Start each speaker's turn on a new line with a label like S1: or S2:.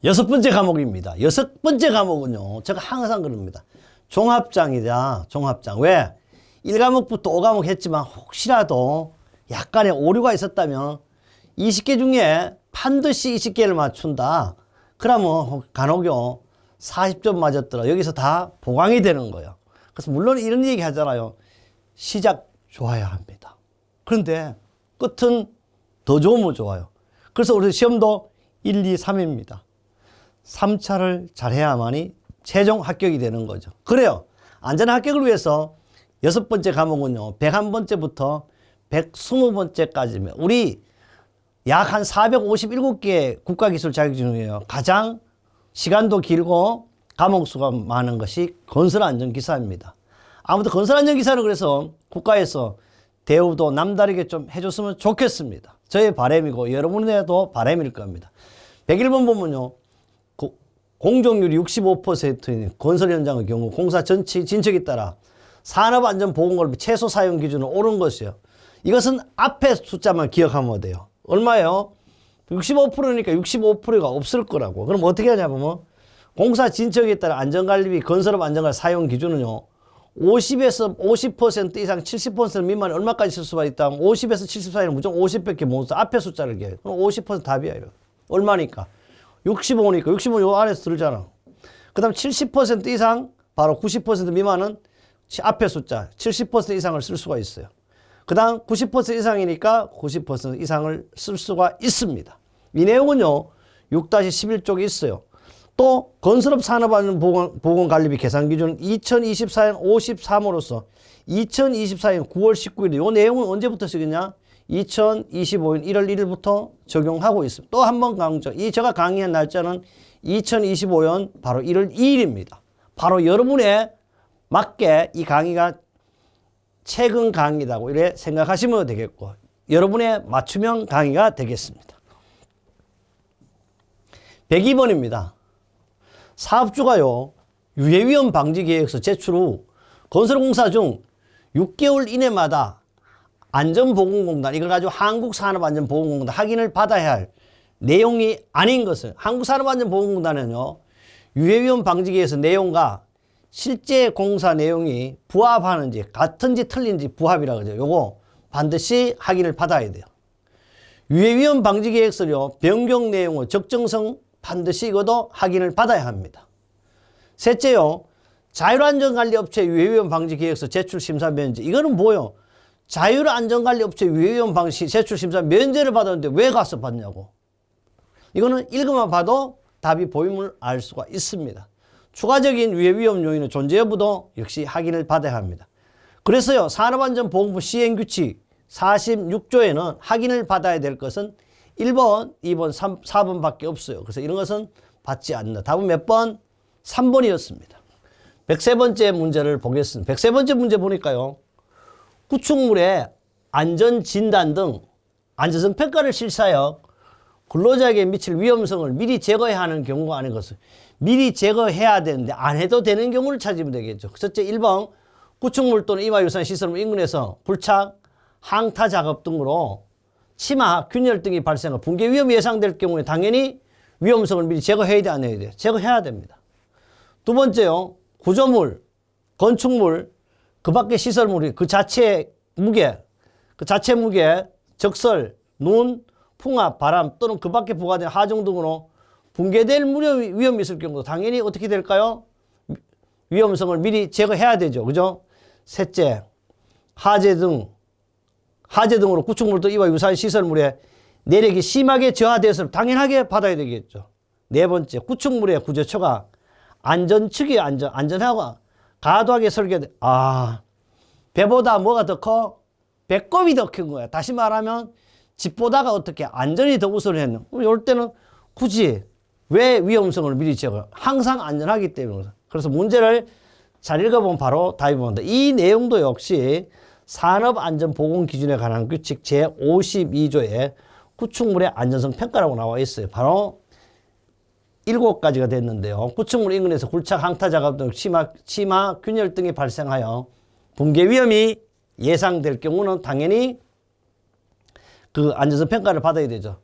S1: 여섯 번째 과목입니다. 여섯 번째 과목은요, 제가 항상 그럽니다. 종합장이다, 종합장. 왜? 1과목부터 5과목 했지만 혹시라도 약간의 오류가 있었다면 20개 중에 반드시 20개를 맞춘다. 그러면 간혹요, 40점 맞았더라. 여기서 다 보강이 되는 거예요. 그래서 물론 이런 얘기 하잖아요. 시작 좋아야 합니다. 그런데 끝은 더 좋으면 좋아요. 그래서 우리 시험도 1, 2, 3입니다. 3차를 잘해야만이 최종 합격이 되는 거죠. 그래요. 안전한 합격을 위해서 여섯 번째 과목은요, 101번째부터 120번째까지면 우리 약 한 457개 국가기술 자격증 중에요. 가장 시간도 길고 과목 수가 많은 것이 건설안전기사입니다. 아무튼 건설안전기사는 그래서 국가에서 대우도 남다르게 좀 해줬으면 좋겠습니다. 저의 바람이고 여러분에도 바람일 겁니다. 101번 보면요. 공정률이 65%인 건설 현장의 경우 공사 전체 진척에 따라 산업안전보건관리 최소 사용 기준은 옳은 것이요. 이것은 앞에 숫자만 기억하면 돼요. 얼마예요? 65%니까 65%가 없을 거라고. 그럼 어떻게 하냐면 공사 진척에 따라 안전관리비 건설업 안전관리 사용 기준은요. 50에서 50% 이상 70% 미만 얼마까지 쓸 수가 있다? 50에서 70 사이는 무조건 50밖에 못 써. 앞에 숫자를 기억해. 그럼 50% 답이야. 이거. 얼마니까? 65니까 65 요 안에서 들잖아. 그 다음 70% 이상 바로 90% 미만은 앞에 숫자 70% 이상을 쓸 수가 있어요. 그 다음 90% 이상이니까 90% 이상을 쓸 수가 있습니다. 이 내용은요 6-11쪽에 있어요. 또 건설업 산업안전보건관리비 계산기준 2024년 53호로서 2024년 9월 19일 이 내용은 언제부터 쓰겠냐? 2025년 1월 1일부터 적용하고 있습니다. 또 한 번 강조. 제가 강의한 날짜는 2025년 바로 1월 2일입니다. 바로 여러분에 맞게 이 강의가 최근 강의라고 이렇게 생각하시면 되겠고 여러분의 맞춤형 강의가 되겠습니다. 102번입니다. 사업주가요. 유해위험 방지계획서 제출 후 건설공사 중 6개월 이내마다 안전보건공단 이걸 가지고 한국산업안전보건공단 확인을 받아야 할 내용이 아닌 것은 한국산업안전보건공단은요. 유해위험 방지계획서 내용과 실제 공사 내용이 부합하는지 같은지 틀린지 부합이라고 그러죠. 요거 반드시 확인을 받아야 돼요. 유해위험 방지계획서요. 변경 내용의 적정성 반드시 이것도 확인을 받아야 합니다. 셋째요. 자율안전관리업체 유해위험 방지계획서 제출 심사 면제. 이거는 뭐요? 자율안전관리업체 유해위험 방지 제출 심사 면제를 받았는데 왜 가서 받냐고. 이거는 읽어만 봐도 답이 보임을 알 수가 있습니다. 추가적인 유해위험 요인의 존재 여부도 역시 확인을 받아야 합니다. 그래서요. 산업안전보건법 시행규칙 46조에는 확인을 받아야 될 것은 1번, 2번, 4번밖에 없어요. 그래서 이런 것은 받지 않는다. 답은 몇 번? 3번이었습니다. 103번째 문제를 보겠습니다. 103번째 문제 보니까요. 구축물의 안전진단 등 안전성 평가를 실시하여 근로자에게 미칠 위험성을 미리 제거해야 하는 경우가 아닌 것을 미리 제거해야 되는데 안 해도 되는 경우를 찾으면 되겠죠. 첫째 1번 구축물 또는 이마유산 시설물 인근에서 불착, 항타 작업 등으로 침하, 균열 등이 발생하고 붕괴 위험이 예상될 경우에 당연히 위험성을 미리 제거해야 돼, 안 해야 돼? 제거해야 됩니다. 두 번째요. 구조물, 건축물, 그 밖의 시설물이 그 자체 무게, 적설, 눈, 풍압, 바람 또는 그 밖에 부과된 하중 등으로 붕괴될 위험이 있을 경우도 당연히 어떻게 될까요? 위험성을 미리 제거해야 되죠. 그죠? 셋째, 하재 등으로 구축물 또 이와 유사한 시설물의 내력이 심하게 저하되었을 당연하게 받아야 되겠죠. 네 번째, 구축물의 구조처가 안전하고 과도하게 설계돼. 배보다 뭐가 더 커? 배꼽이 더 큰 거야. 다시 말하면 집보다가 어떻게 안전이 더 우선했는. 이럴 때는 굳이 왜 위험성을 미리 제거? 항상 안전하기 때문에. 그래서 문제를 잘 읽어보면 바로 답이 보인다. 이 내용도 역시 산업안전보건기준에 관한 규칙 제52조에 구축물의 안전성 평가라고 나와 있어요. 바로 7가지가 됐는데요. 구축물 인근에서 굴착, 항타 작업 등 침하, 균열 등이 발생하여 붕괴 위험이 예상될 경우는 당연히 그 안전성 평가를 받아야 되죠.